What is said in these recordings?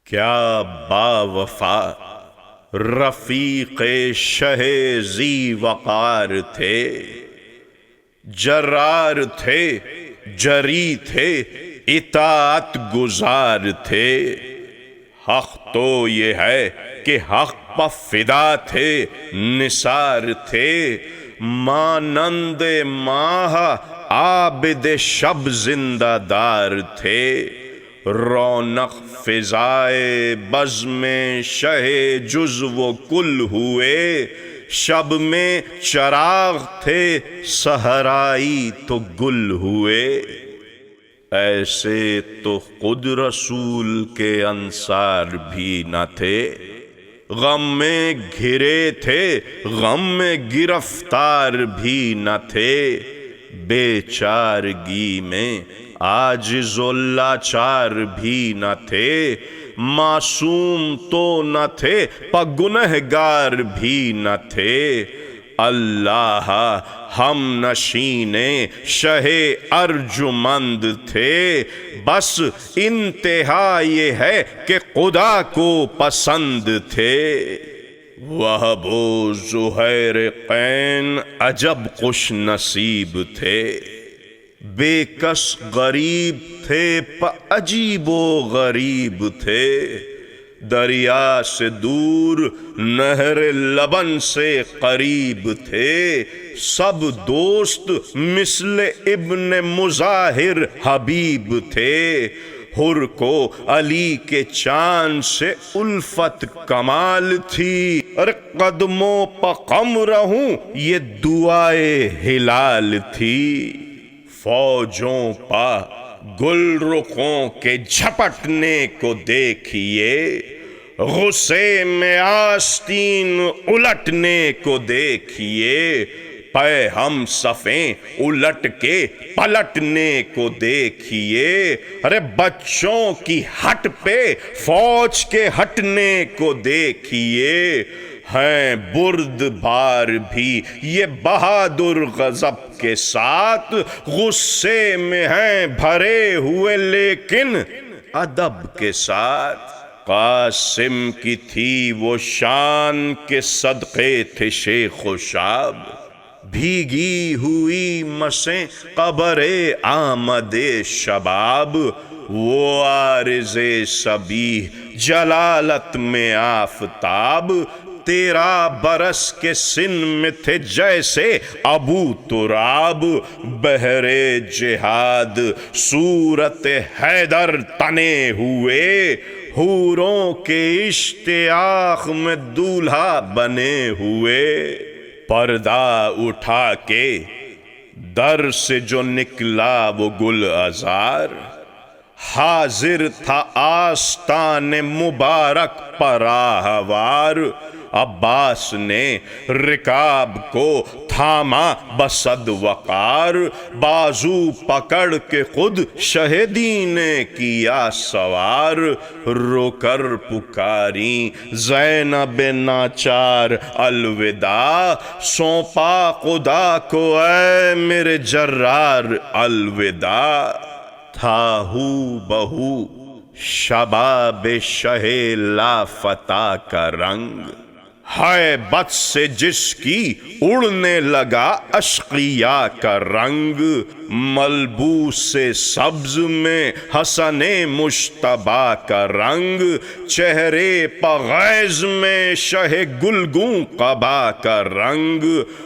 کیا با وفا رفیق شہ ذی وقار تھے، جرار تھے، جری تھے، اطاعت گزار تھے۔ حق تو یہ ہے کہ حق پہ فدا تھے، نثار تھے، مانند ماہ عابد شب زندہ دار تھے۔ رونق فضائے بزم شہ جز و کل ہوئے، شب میں چراغ تھے، صحرائی تو گل ہوئے۔ ایسے تو خود رسول کے انصار بھی نہ تھے، غم میں گھرے تھے، غم میں گرفتار بھی نہ تھے۔ بے چارگی میں عاجز و لاچار بھی نہ تھے، معصوم تو نہ تھے پا گنہگار بھی نہ تھے۔ اللہ ہم نشین شہ ارجمند تھے، بس انتہا یہ ہے کہ خدا کو پسند تھے۔ وہب و زہیر قین عجب خوش نصیب تھے، بے کس غریب تھے پا عجیب و غریب تھے۔ دریا سے دور نہر لبن سے قریب تھے، سب دوست مثل ابن مظاہر حبیب تھے۔ حر کو علی کے چاند سے الفت کمال تھی، اور قدموں پا قم رہوں یہ دعائے ہلال تھی۔ فوجوں پا گل رخوں کے جھپٹنے کو دیکھیے، غصے میں آستین الٹنے کو دیکھیے۔ پے ہم صفیں الٹ کے پلٹنے کو دیکھیے، ارے بچوں کی ہٹ پہ فوج کے ہٹنے کو دیکھیے۔ ہیں بردبار بھی یہ بہادر غضب کے ساتھ، غصے میں ہیں بھرے ہوئے لیکن ادب کے ساتھ۔ قاسم کی تھی وہ شان کے صدقے تھے شیخ و شاب، بھیگی ہوئی مسیں قبر آمد شباب۔ وہ عارض صبیح جلالت میں آفتاب، تیرا برس کے سن میں تھے جیسے ابو تراب۔ بحر جہاد صورت حیدر تنے ہوئے، حوروں کے اشتیاق میں دولہا بنے ہوئے۔ پردہ اٹھا کے در سے جو نکلا وہ گل عذار، حاضر تھا آستان مبارک پر راہوار۔ عباس نے رکاب کو تھاما بصد وقار، بازو پکڑ کے خود شہدی نے کیا سوار۔ رو کر پکاری زینب ناچار الوداع، سونپا خدا کو اے میرے جرار الوداع۔ تھا ہو بہو شباب شہ لافتہ کا رنگ، ہیبت سے جس کی اڑنے لگا اشقیاء کا رنگ۔ ملبوس سبز میں حسن مجتبیٰ کا رنگ، چہرے پہ غیظ میں شہ گلگوں قبا کا رنگ۔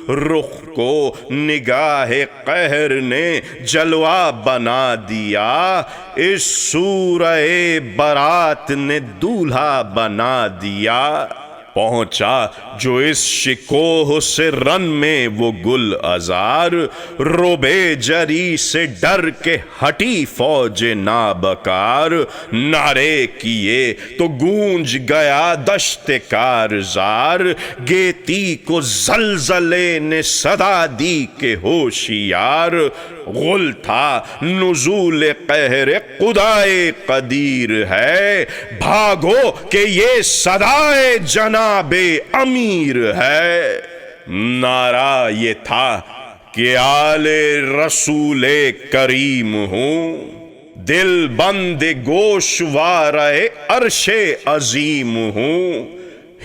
رخ کو نگاہ قہر نے جلوہ بنا دیا، اس سورہ برات نے دولہا بنا دیا۔ پہنچا جو اس شکوہ سے رن میں وہ گل عذار، روبے جری سے ڈر کے ہٹی فوج نابکار۔ نعرے کیے تو گونج گیا دشت کارزار، گیتی کو زلزلے نے صدا دی کہ ہوشیار۔ غل تھا نزول قہر خدائے قدیر ہے، بھاگو کہ یہ صدائے جناب امیر ہے۔ نعرہ یہ تھا کہ آل رسول کریم ہوں، دل بند گوشوارے عرش عظیم ہوں،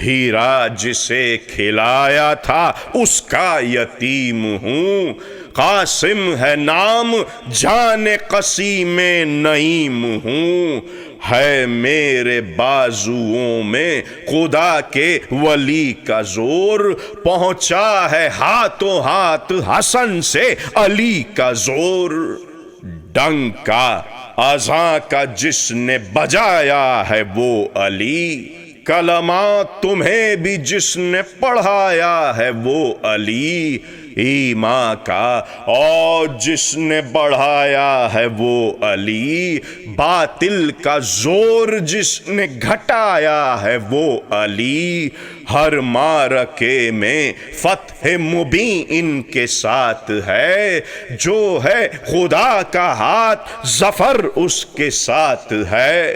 ہیرا جسے کھلایا تھا اس کا یتیم ہوں، قاسم ہے نام جان قسیم نعیم ہوں، ہے میرے بازوؤں میں خدا کے ولی کا زور، پہنچا ہے ہاتھوں ہاتھ حسن سے علی کا زور، ڈنکا اذاں کا جس نے بجایا ہے وہ علی، کلمات تمہیں بھی جس نے پڑھایا ہے وہ علی، ایمان کا اور جس نے بڑھایا ہے وہ علی، باطل کا زور جس نے گھٹایا ہے وہ علی، ہر معرکے میں فتح مبین ان کے ساتھ ہے، جو ہے خدا کا ہاتھ ظفر اس کے ساتھ ہے،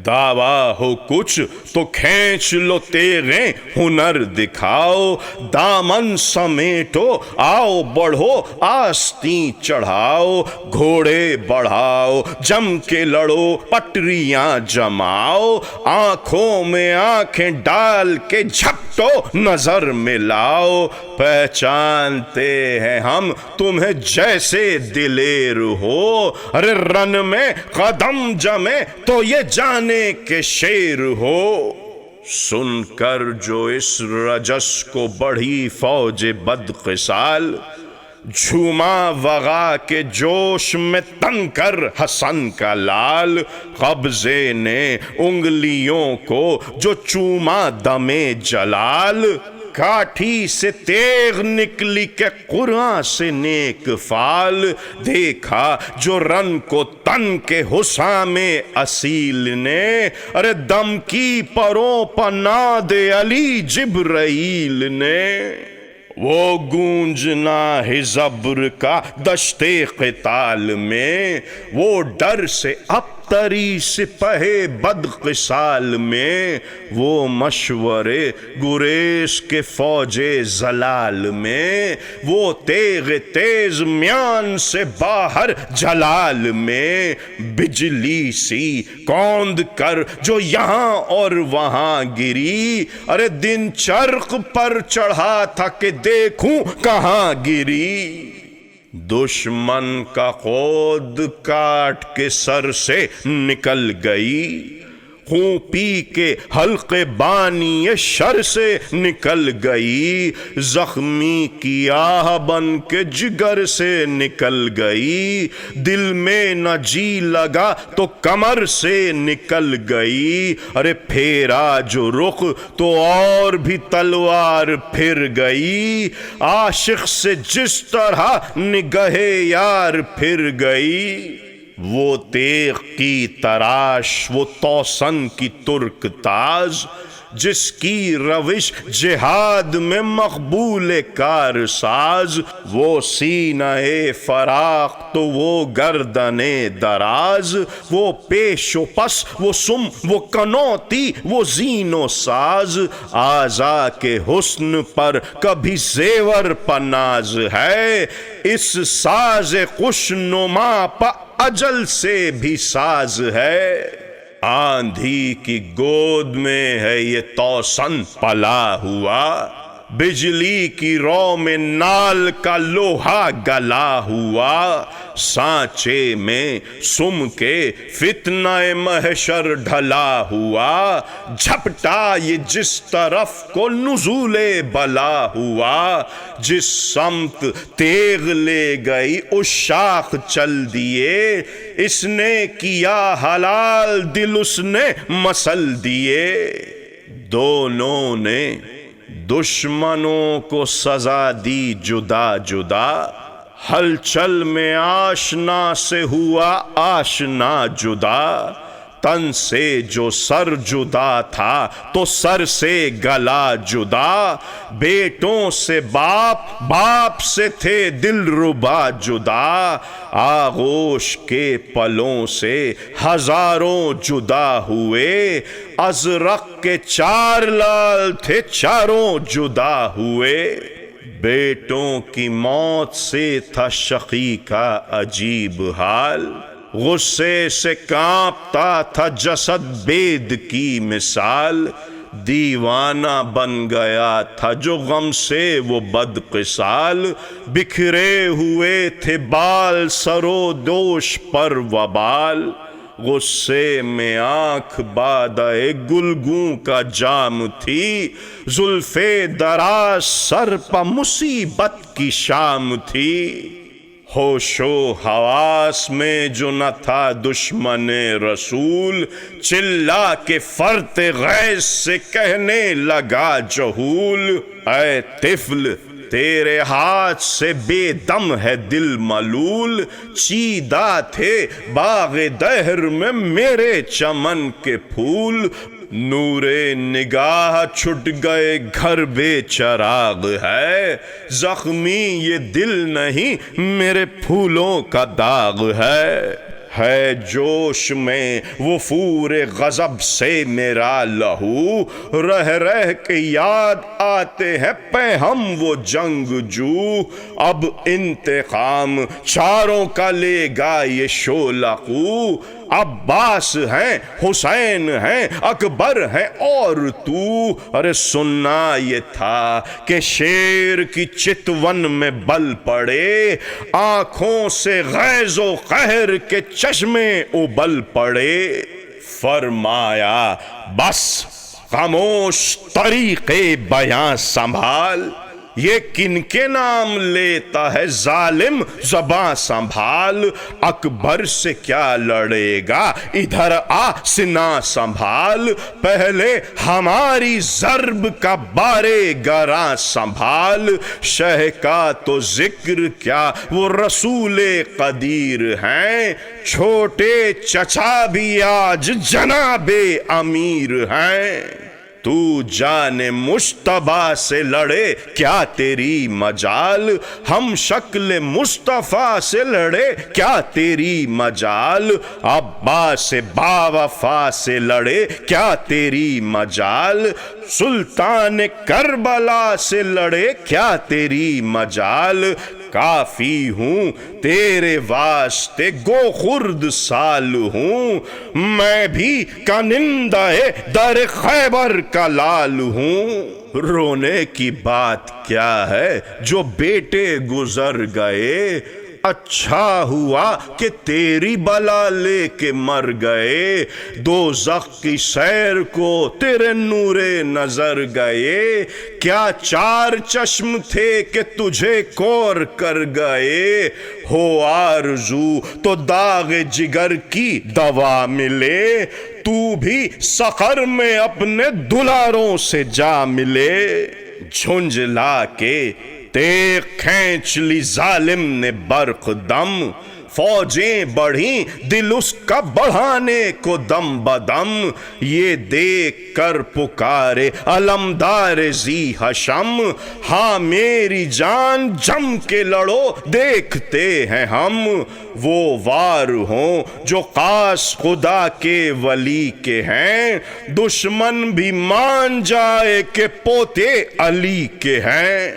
دعویٰ ہو کچھ تو کھینچ لو تیرے ہنر دکھاؤ، دامن سمیٹو آؤ بڑھو آستین چڑھاؤ، گھوڑے بڑھاؤ جم کے لڑو پٹریاں جماؤ، آنکھوں میں آنکھیں ڈال کے جھپٹو نظر ملاؤ، پہچانتے ہیں ہم تمہیں جیسے دلیر ہو، ارے رن میں قدم جمے تو یہ جانے کے شیر ہو، سن کر جو اس رجس کو بڑھی فوج بدقسال، جھوما وغا کے جوش میں تن کر حسن کا لال، قبضے نے انگلیوں کو جو چوما دم جلال، کاٹھی سے تیغ نکلی کہ قرآن سے نیک فال، دیکھا جو رن کو تن کے حسام اصیل نے، ارے دم کی پروں پناد علی جبرائیل نے، وہ گونجنا ہے زبر کا دشت قتال میں، وہ ڈر سے ابتری سپہ بدقسال میں، وہ مشورے گریز کے فوج زلال میں، وہ تیغ تیز میان سے باہر جلال میں، بجلی سی کوند کر جو یہاں اور وہاں گری، ارے دن چرخ پر چڑھا تھا کہ دیکھوں کہاں گری، دشمن کا خود کاٹ کے سر سے نکل گئی، خون پی کے حلقے بانی شر سے نکل گئی، زخمی کی آہ بن کے جگر سے نکل گئی، دل میں نہ جی لگا تو کمر سے نکل گئی، ارے پھیرا جو رخ تو اور بھی تلوار پھر گئی، عاشق سے جس طرح نگہ یار پھر گئی، وہ تیغ کی تراش وہ توسن کی ترک تاز، جس کی روش جہاد میں مقبول کار ساز، وہ سینہ فراق تو وہ گردن دراز، وہ پیش و پس وہ سم وہ کنوتی وہ زین و ساز، آزا کے حسن پر کبھی زیور پناز ہے، اس ساز خوشنما پا اجل سے بھی ساز ہے، آندھی کی گود میں ہے یہ توسن پلا ہوا، بجلی کی رو میں نال کا لوہا گلا ہوا، سانچے میں سم کے فتنہ محشر ڈھلا ہوا، جھپٹا یہ جس طرف کو نزول بلا ہوا، جس سمت تیغ لے گئی اس شاخ چل دیے، اس نے کیا حلال دل اس نے مسل دیے، دونوں نے دشمنوں کو سزا دی جدا جدا، ہلچل میں آشنا سے ہوا آشنا جدا، تن سے جو سر جدا تھا تو سر سے گلا جدا، بیٹوں سے باپ باپ سے تھے دل ربا جدا، آغوش کے پلوں سے ہزاروں جدا ہوئے، ازرق کے 4 لال تھے چاروں جدا ہوئے، بیٹوں کی موت سے تھا شقی کا عجیب حال، غصے سے کانپتا تھا جسد بید کی مثال، دیوانہ بن گیا تھا جو غم سے وہ بدقسال، بکھرے ہوئے تھے بال سر و دوش پر وبال، غصے میں آنکھ بادئے گلگوں کا جام تھی، زلف دراز سر پہ مصیبت کی شام تھی، ہوش و حواس میں جو نہ تھا دشمن رسول، چلا کے فرط غیظ سے کہنے لگا جہول، اے طفل تیرے ہاتھ سے بے دم ہے دل ملول، چیدہ تھے باغ دہر میں میرے چمن کے پھول، نور نگاہ چھٹ گئے گھر بے چراغ ہے، زخمی یہ دل نہیں میرے پھولوں کا داغ ہے جوش میں وفور غضب سے میرا لہو، رہ کے یاد آتے ہیں پہ ہم وہ جنگ جو، اب انتقام چاروں کا لے گا یہ شعلہ خو، عباس ہیں حسین ہیں اکبر ہیں اور تو، ارے سننا یہ تھا کہ شیر کی چتون میں بل پڑے، آنکھوں سے غیظ و قہر کے چشمے ابل پڑے، فرمایا بس خاموش طریقے بیاں سنبھال، یہ کن کے نام لیتا ہے ظالم زباں سنبھال، اکبر سے کیا لڑے گا ادھر آ سنا سنبھال، پہلے ہماری ضرب کا بارے گراں سنبھال، شہ کا تو ذکر کیا وہ رسول قدیر ہیں، چھوٹے چچا بھی آج جناب امیر ہیں، تو جان مشتبہ سے لڑے کیا تیری مجال، ہم شکل مصطفیٰ سے لڑے کیا تیری مجال، عباس با وفا سے لڑے کیا تیری مجال، سلطان کربلا سے لڑے کیا تیری مجال، کافی ہوں تیرے واسطے گو خرد سال ہوں، میں بھی کانندہ در خیبر کا لال ہوں، رونے کی بات کیا ہے جو بیٹے گزر گئے، اچھا ہوا کہ تیری بلا لے کے مر گئے، دوزخ کی سیر کو تیرے نور نظر گئے، کیا چار چشم تھے کہ تجھے کور کر گئے، ہو آرزو تو داغ جگر کی دوا ملے، تو بھی سقر میں اپنے دلاروں سے جا ملے، جھنجلا کے تیغ کھینچ لی ظالم نے برق دم، فوجیں بڑھیں دل اس کا بڑھانے کو دم بدم، یہ دیکھ کر پکارے علمدار ذی حشم، ہاں میری جان جم کے لڑو دیکھتے ہیں ہم، وہ وار ہوں جو خاص خدا کے ولی کے ہیں، دشمن بھی مان جائے کہ پوتے علی کے ہیں،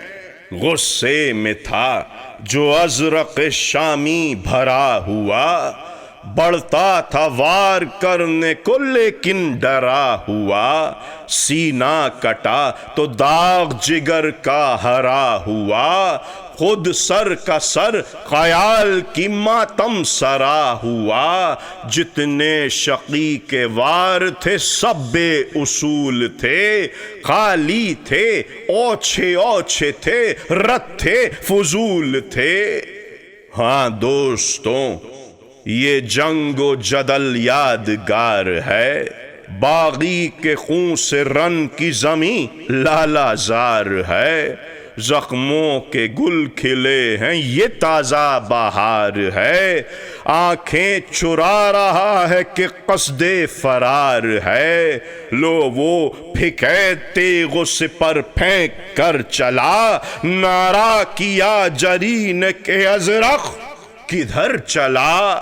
غصے میں تھا جو ازرق شامی بھرا ہوا، بڑھتا تھا وار کرنے کو لیکن ڈرا ہوا، سینہ کٹا تو داغ جگر کا ہرا ہوا، خود سر کا سر خیال کی ماتم سرا ہوا، جتنے شقی کے وار تھے سب بے اصول تھے، خالی تھے اوچھے اوچھے تھے رت تھے فضول تھے، ہاں دوستوں یہ جنگ و جدل یادگار ہے، باغی کے خون سے رن کی زمین لالا زار ہے، زخموں کے گل کھلے ہیں یہ تازہ بہار ہے، آنکھیں چرا رہا ہے کہ قصد فرار ہے، لو وہ پھکے تیغ و سپر پھینک کر چلا، نعرہ کیا جرین کے ازرق کدھر چلا،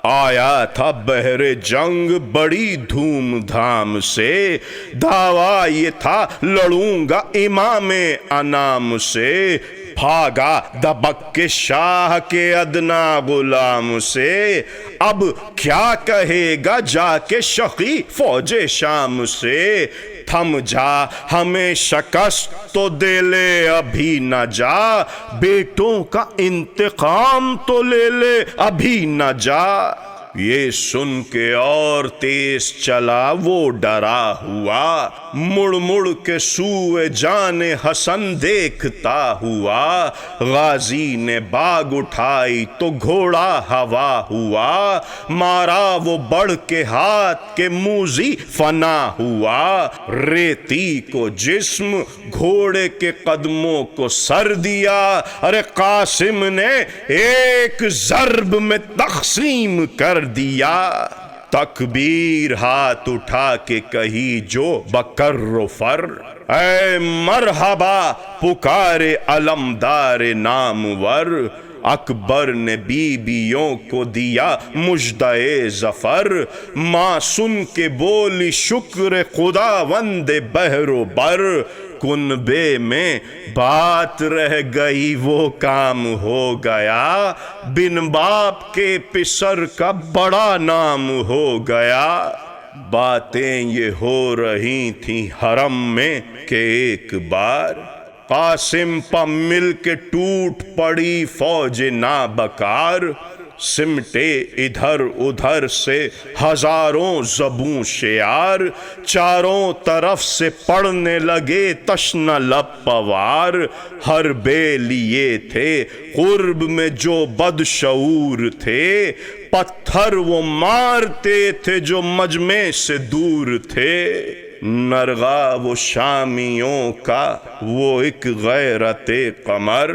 آیا تھا بحر جنگ بڑی دھوم دھام سے، دعویٰ یہ تھا لڑوں گا امام انام سے، بھاگا دبک کے شاہ کے ادنا غلام سے، اب کیا کہے گا جا کے شقی فوج شام سے، تھم جا ہمیں شکست تو دے لے ابھی نہ جا، بیٹوں کا انتقام تو لے لے ابھی نہ جا۔ یہ سن کے اور تیز چلا وہ ڈرا ہوا، مڑ مڑ کے سوئے جان حسن دیکھتا ہوا، غازی نے باگ اٹھائی تو گھوڑا ہوا ہوا، مارا وہ بڑھ کے ہاتھ کے موذی فنا ہوا، ریتی کو جسم گھوڑے کے قدموں کو سر دیا، ارے قاسم نے ایک ضرب میں تقسیم کر دیا۔ تکبیر ہاتھ اٹھا کے کہی جو بکر و فر، اے مرحبا پکارے علمدار نامور، اکبر نے بیویوں کو دیا مژدہ ظفر، ماں سن کے بولی شکر خداوند بحر و بر، کنبے میں بات رہ گئی وہ کام ہو گیا، بن باپ کے پسر کا بڑا نام ہو گیا۔ باتیں یہ ہو رہی تھیں حرم میں کہ ایک بار، قاسم پا مل کے ٹوٹ پڑی فوج نابکار، سمٹے ادھر ادھر سے ہزاروں زبوں شعار، چاروں طرف سے پڑنے لگے تشنہ لب پوار، ہر بے لیے تھے قرب میں جو بدشعور تھے، پتھر وہ مارتے تھے جو مجمع سے دور تھے، نرغا وہ شامیوں کا وہ ایک غیرت قمر،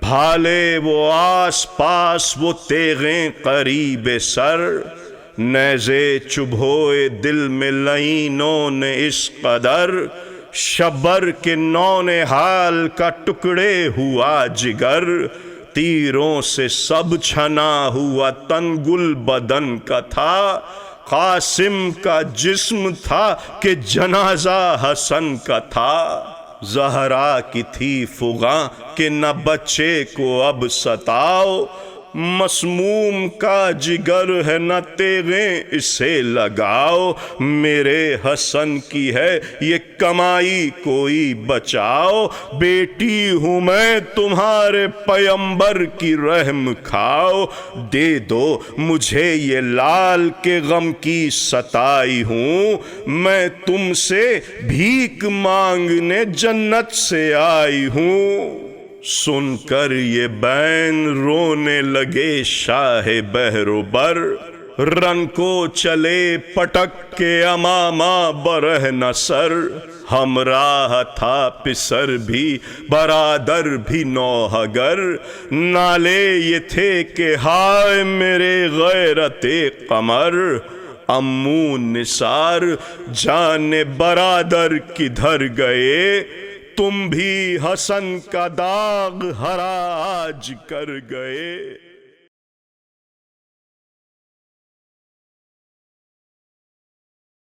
بھالے وہ آس پاس وہ تیغیں قریب سر، نیزے چبھوئے دل میں لعینوں نے اس قدر، شبر کے نونہال کا ٹکڑے ہوا جگر، تیروں سے سب چھنا ہوا تن گل بدن کا تھا، قاسم کا جسم تھا کہ جنازہ حسن کا تھا، زہرا کی تھی فغاں کہ نہ بچے کو اب ستاؤ، مسموم کا جگر ہے نہ تیغیں اسے لگاؤ، میرے حسن کی ہے یہ کمائی کوئی بچاؤ، بیٹی ہوں میں تمہارے پیمبر کی رحم کھاؤ، دے دو مجھے یہ لال کے غم کی ستائی ہوں، میں تم سے بھیک مانگنے جنت سے آئی ہوں۔ سن کر یہ بین رونے لگے شاہ بحر و بر، رن کو چلے پٹک کے امامہ برہنہ سر، ہمراہ تھا پسر بھی برادر بھی نوحگر، نالے یہ تھے کہ ہائے میرے غیرت قمر، امو نثار جان برادر کدھر گئے، تم بھی حسن کا داغ ہرا آج کر گئے۔